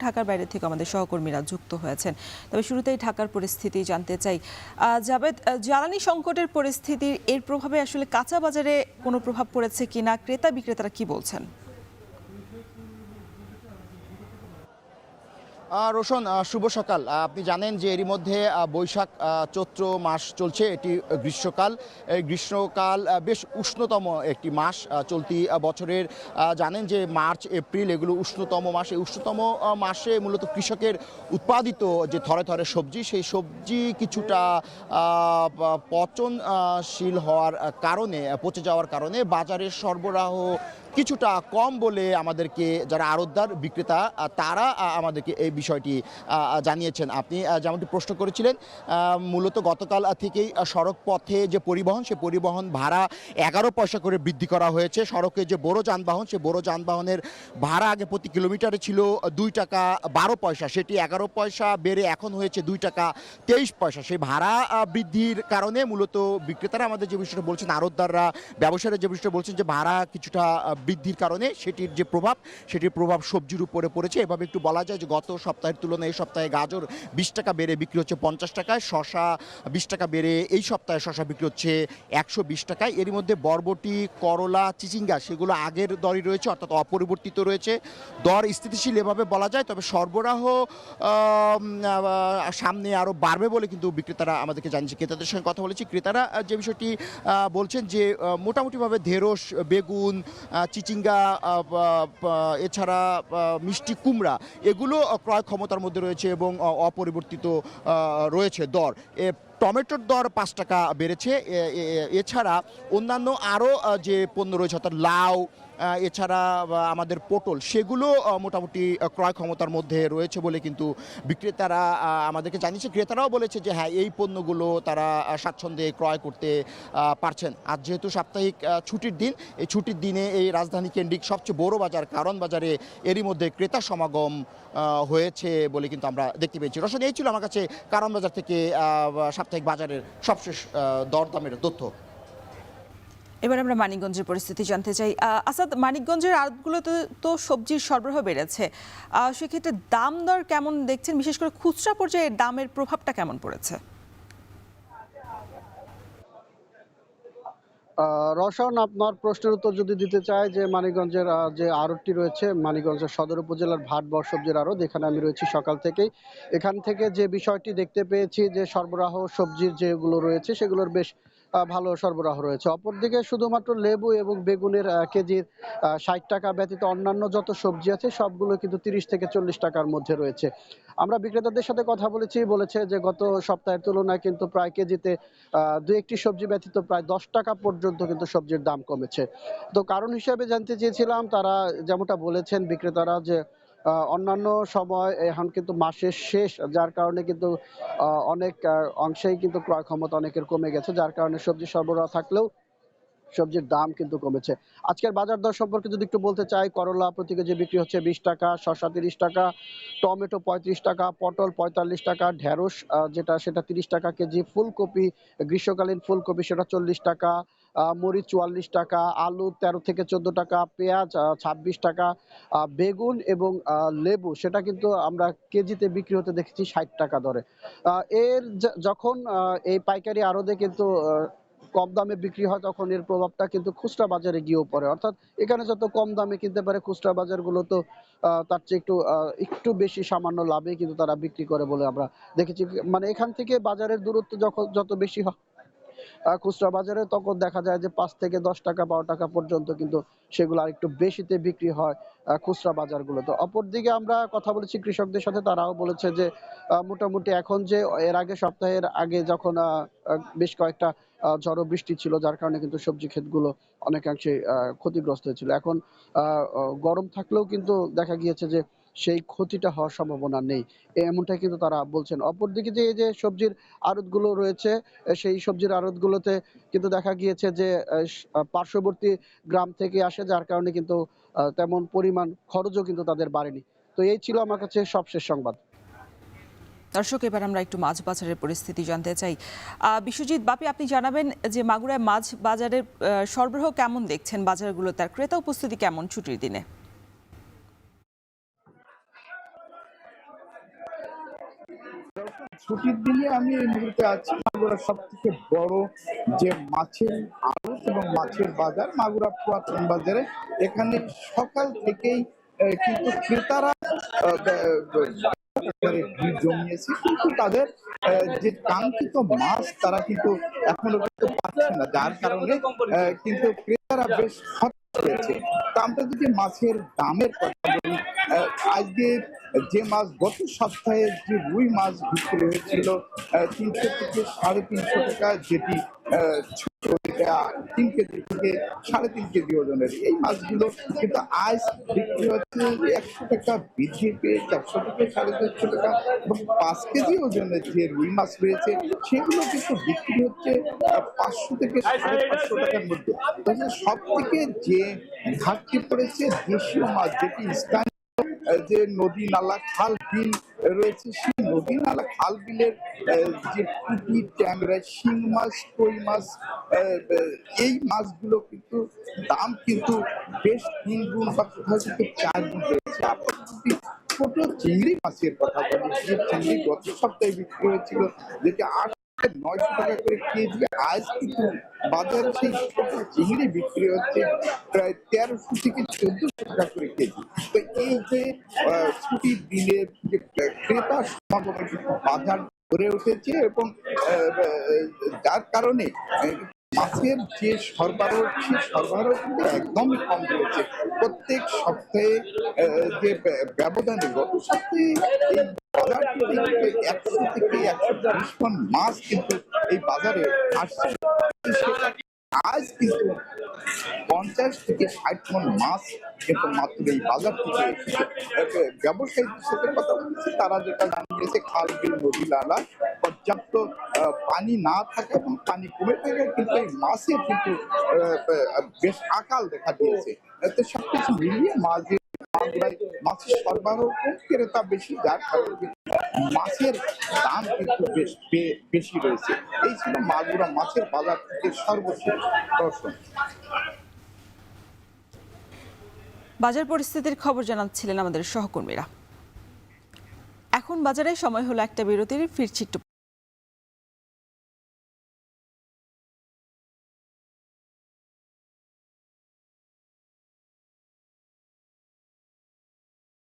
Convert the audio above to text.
ঢাকার বাইরে থেকে আমাদের সহকর্মীরা যুক্ত হয়েছেন। তবে শুরুতেই ঢাকার পরিস্থিতি জানতে চাই। জাবেদ, জ্বালানি সংকটের পরিস্থিতির এর প্রভাবে আসলে কাঁচা বাজারে কোনো প্রভাব পড়েছে কিনা, ক্রেতা বিক্রেতারা কি বলছেন? রোশন, শুভ সকাল। আপনি জানেন যে এরই মধ্যে বৈশাখ চৈত্র মাস চলছে, এটি গ্রীষ্মকাল। এই গ্রীষ্মকাল বেশ উষ্ণতম একটি মাস চলতি বছরের। জানেন যে মার্চ এপ্রিল এগুলো উষ্ণতম মাস। এই উষ্ণতম মাসে মূলত কৃষকের উৎপাদিত যে থরে থরে সবজি, সেই সবজি কিছুটা পচনশীল হওয়ার কারণে, পচে যাওয়ার কারণে বাজারের সরবরাহ কিছুটা কম বলে আমাদেরকে যারা আড়তদার বিক্রেতা তারা আমাদেরকে এই বিষয়টি জানিয়েছেন। আপনি যেমনটি প্রশ্ন করেছিলেন, মূলত গতকাল থেকেই সড়ক পথে যে পরিবহন, সে পরিবহন ভাড়া 11 পয়সা করে বৃদ্ধি করা হয়েছে। সড়কে যে বড় যানবাহন, সে বড় যানবাহনের ভাড়া আগে প্রতি কিলোমিটারে ছিল 2 টাকা 12 পয়সা, সেটি 11 পয়সা বেড়ে এখন হয়েছে 2 টাকা 23 পয়সা। সেই ভাড়া বৃদ্ধির কারণে মূলত বিক্রেতারা আমাদের যে বিষয়টা বলছেন, আড়তদাররা, ব্যবসায়ীরা যে বিষয়টা বলছেন যে ভাড়া কিছুটা বৃদ্ধির কারণে সেটির যে প্রভাব, সেটির প্রভাব সবজির উপরে পড়েছে। এভাবে একটু বলা যায় যে গত সপ্তাহের তুলনায় এই সপ্তাহে গাজর 20 টাকা বেড়ে বিক্রি হচ্ছে 50 টাকায়, শশা 20 টাকা বেড়ে এই সপ্তাহে শশা বিক্রি হচ্ছে 120 টাকায়। এরই মধ্যে বরবটি, করলা, চিচিঙ্গা সেগুলো আগের দরই রয়েছে, অর্থাৎ অপরিবর্তিত রয়েছে। দর স্থিতিশীল এভাবে বলা যায়। তবে সরবরাহ সামনে আরও বাড়বে বলে কিন্তু বিক্রেতারা আমাদেরকে জানিয়েছে। ক্রেতাদের সঙ্গে কথা বলেছি, ক্রেতারা যে বিষয়টি বলছেন যে মোটামুটিভাবে ঢেঁড়স, বেগুন, চিচিঙ্গা, এছাড়া মিষ্টি কুমড়া এগুলো ক্রয় ক্ষমতার মধ্যে রয়েছে এবং অপরিবর্তিত রয়েছে দর। টমেটোর দর 5 টাকা বেড়েছে। এছাড়া অন্যান্য আরও যে পণ্য রয়েছে, অর্থাৎ লাউ, এছাড়া আমাদের পটল, সেগুলো মোটামুটি ক্রয় ক্ষমতার মধ্যে রয়েছে বলে কিন্তু বিক্রেতারা আমাদেরকে জানিয়েছে। ক্রেতারাও বলেছে যে হ্যাঁ, এই পণ্যগুলো তারা স্বাচ্ছন্দ্যে ক্রয় করতে পারছেন। আজ যেহেতু সাপ্তাহিক ছুটির দিন, এই ছুটির দিনে এই রাজধানী কেন্দ্রিক সবচেয়ে বড় বাজার কারণ বাজারে এরই মধ্যে ক্রেতা সমাগম হয়েছে বলে কিন্তু আমরা দেখতে পেয়েছি। রোশন, এই ছিল আমার কাছে কারণ বাজার থেকে সাপ্তাহিক বাজারের সবশেষ দরদামের তথ্য। এবার আমরা মানিকগঞ্জের পরিস্থিতি জানতে চাই। আসাদ, মানিকগঞ্জের আড়তগুলোতে তো সবজির সরবরাহ বেড়েছে, সেক্ষেত্রে দাম দর কেমন দেখছেন? বিশেষ করে খুচরা পর্যায়ে দামের প্রভাবটা কেমন পড়েছে? রওশন, আপনার প্রশ্নের উত্তর যদি দিতে চাই, যে মানিকগঞ্জের যে আড়তটি রয়েছে, মানিকগঞ্জের সদর উপজেলার ভাটবর সবজির আড়ত, এখানে আমি রয়েছি সকাল থেকেই। এখান থেকে যে বিষয়টি দেখতে পেয়েছি যে সরবরাহ সবজির যেগুলো রয়েছে সেগুলোর বেশ ভালো সরবরাহ রয়েছে। অপরদিকে শুধুমাত্র লেবু এবং বেগুনের কেজির 60 টাকা ব্যতীত অন্যান্য যত সবজি আছে সবগুলো কিন্তু 30 থেকে 40 টাকার মধ্যে রয়েছে। আমরা বিক্রেতাদের সাথে কথা বলেছে যে গত সপ্তাহের তুলনায় কিন্তু প্রায় কেজিতে দু একটি সবজি ব্যতীত প্রায় 10 টাকা পর্যন্ত কিন্তু সবজির দাম কমেছে। তো কারণ হিসেবে জানতে চেয়েছিলাম, তারা যেমনটা বলেছেন বিক্রেতারা যে অন্যান্য সময় এখন কিন্তু মাসের শেষ, যার কারণে কিন্তু অনেক অংশেই কিন্তু ক্রয় ক্ষমতা অনেকের কমে গেছে, যার কারণে সবজি সরবরাহ থাকলেও সবজির দাম কিন্তু কমেছে। আজকের বাজার দর সম্পর্কে যদি একটু বলতে চাই, করলা প্রতি কেজি বিক্রি হচ্ছে 20 টাকা, শসা 30 টাকা, টমেটো 35 টাকা, পটল 45 টাকা, ঢেঁড়স সেটা 30 টাকা কেজি, ফুলকপি, গ্রীষ্মকালীন ফুলকপি সেটা 40 টাকা, মরিচ 44 টাকা, আলু 13 থেকে 14 টাকা, পেঁয়াজ 26 টাকা, বেগুন এবং লেবু সেটা কিন্তু আমরা কেজিতে বিক্রি হতে দেখেছি 60 টাকা দরে। যখন এই পাইকারি আড়তে কিন্তু কম দামে বিক্রি হয়, তখন এর প্রভাবটা কিন্তু খুচরা বাজারে গিয়েও পড়ে। অর্থাৎ এখানে যত কম দামে কিনতে পারে, খুচরা বাজারগুলো তো তার চেয়ে একটু বেশি সামান্য লাভে কিন্তু তারা বিক্রি করে বলে আমরা দেখেছি। মানে এখান থেকে বাজারের দূরত্ব যত বেশি হয় খুচরা বাজারে, তখন দেখা যায় যে 5 থেকে 10 টাকা 12 টাকা পর্যন্ত কিন্তু সেগুলো আরেকটু বেশিতে বিক্রি হয় খুচরা বাজারগুলোতে। অপরদিকে আমরা কথা বলেছি কৃষকদের সাথে, তারাও বলেছে যে মোটামুটি এখন যে সপ্তাহের আগে যখন বেশ কয়েকটা ঝড়ো বৃষ্টি ছিল, যার কারণে কিন্তু সবজি ক্ষেতগুলো অনেকাংশে ক্ষতিগ্রস্ত হয়েছিল। এখন গরম থাকলেও কিন্তু দেখা গিয়েছে যে সেই ক্ষতিটা হওয়ার সম্ভাবনা নেই, এমনটাই কিন্তু তারা বলছেন। অপরদিকে যে এই যে সবজির আড়তগুলো রয়েছে, সেই সবজির আড়তগুলোতে কিন্তু দেখা গিয়েছে যে পার্শ্ববর্তী গ্রাম থেকে আসে, যার কারণে কিন্তু তেমন পরিমাণ খরচও কিন্তু তাদের বাড়েনি। তো এই ছিল আমার কাছে সবশেষ সংবাদ। দর্শক, এবার আমরা একটু মাছ বাজারের পরিস্থিতি জানতে চাই। বিশ্বজিৎ, বাপি, আপনি জানাবেন যে মাগুরায় মাছ বাজারের সরবরাহ কেমন দেখছেন, বাজারগুলো তার ক্রেতা উপস্থিতি কেমন ছুটির দিনে? ছুটির দিনে আমি এই মুহূর্তে আছি মাগুরা সব থেকে বড় যে মাছের আড়ত এবং মাছের বাজার মাগুরা পুরাতন বাজারে। এখানে সকাল থেকেই কিন্তু ক্রেতারা ভিড় জমিয়েছে, কিন্তু তাদের যে কাঙ্ক্ষিত মাছ তারা কিন্তু এখনো কিন্তু পাচ্ছে না, যার কারণে কিন্তু ক্রেতারা বেশ হতাশ হয়েছে। তা আমরা যদি মাছের দামের কথা বলি, আজকে যে মাছ গত সপ্তাহে যে রুই মাছ বিক্রি হয়েছিল 300 থেকে 350 টাকা, যেটি ছোট, এটা 3 কেজি থেকে 3.5 কেজি ওজনের, এই মাছগুলো কিন্তু আজ বিক্রি হচ্ছে 100 টাকা বৃদ্ধি পেয়ে 400 থেকে 450 টাকা, এবং 5 কেজি ওজনের যে রুই মাছ রয়েছে সেগুলো কিন্তু বিক্রি হচ্ছে 500 থেকে 550 টাকার মধ্যে। সব থেকে যে ঘাটতি পড়েছে দেশীয় মাছ, যেটি স্থানীয় যে নদী নালা খাল বিল রয়েছে, সেই নদী নালা খাল বিলের যে পুঁটি, ট্যাংরা, শিং মাছ, কই মাছ, এই মাছগুলো কিন্তু দাম কিন্তু বেশ 3 গুণ বা কোথাও কিন্তু 4 গুণ রয়েছে। আপনার যদি ছোট চিংড়ি মাছের কথা বলি, যে চিংড়ি গত সপ্তাহে বিক্রি হয়েছিল যেটা 900 টাকা করে কেজি, আজ কিন্তু বাজারে সেই ছোট চিংড়ি বিক্রি হচ্ছে প্রায় 1300 থেকে 1400 টাকা করে কেজি। তো এই যে ছুটির দিনের যে ক্রেতা সমাগমে কিন্তু বাজার গড়ে উঠেছে, এবং যার কারণে মাছের যে সরবরাহ, সেই সরবরাহ কিন্তু একদমই কম রয়েছে। প্রত্যেক সপ্তাহে যে ব্যবধানে, গত সপ্তাহে এই বাজার থেকে 100 থেকে 120 টন মাছ কিন্তু এই বাজারে আসছে, সেটা আজ কিন্তু 50 থেকে 60 টন মাছ কিন্তু মাত্র এই বাজার থেকে এসেছে। ব্যবসায়ীদের সাথে কথা বলেছি, তারা যেটা জানিয়েছে, খাল বিল নদী নালা পর্যাপ্ত পানি না থাকা এবং পানি কমে থাকে, কিন্তু এই মাছের কিন্তু বেশ আকাল দেখা দিয়েছে। তো সবকিছু মিলিয়ে মাছের সরবরাহ কম, ক্রেতা বেশি, যার কারণে মাছের দাম কিন্তু বেশ বেশি রয়েছে। এই ছিল মাগুরা মাছের বাজার থেকে সর্বশেষ দর্শন। বাজার পরিস্থিতির খবর জানাচ্ছিলেন আমাদের সহকর্মীরা। এখন বাজারে সময় হলো একটা বিরতির, ফিরছি একটু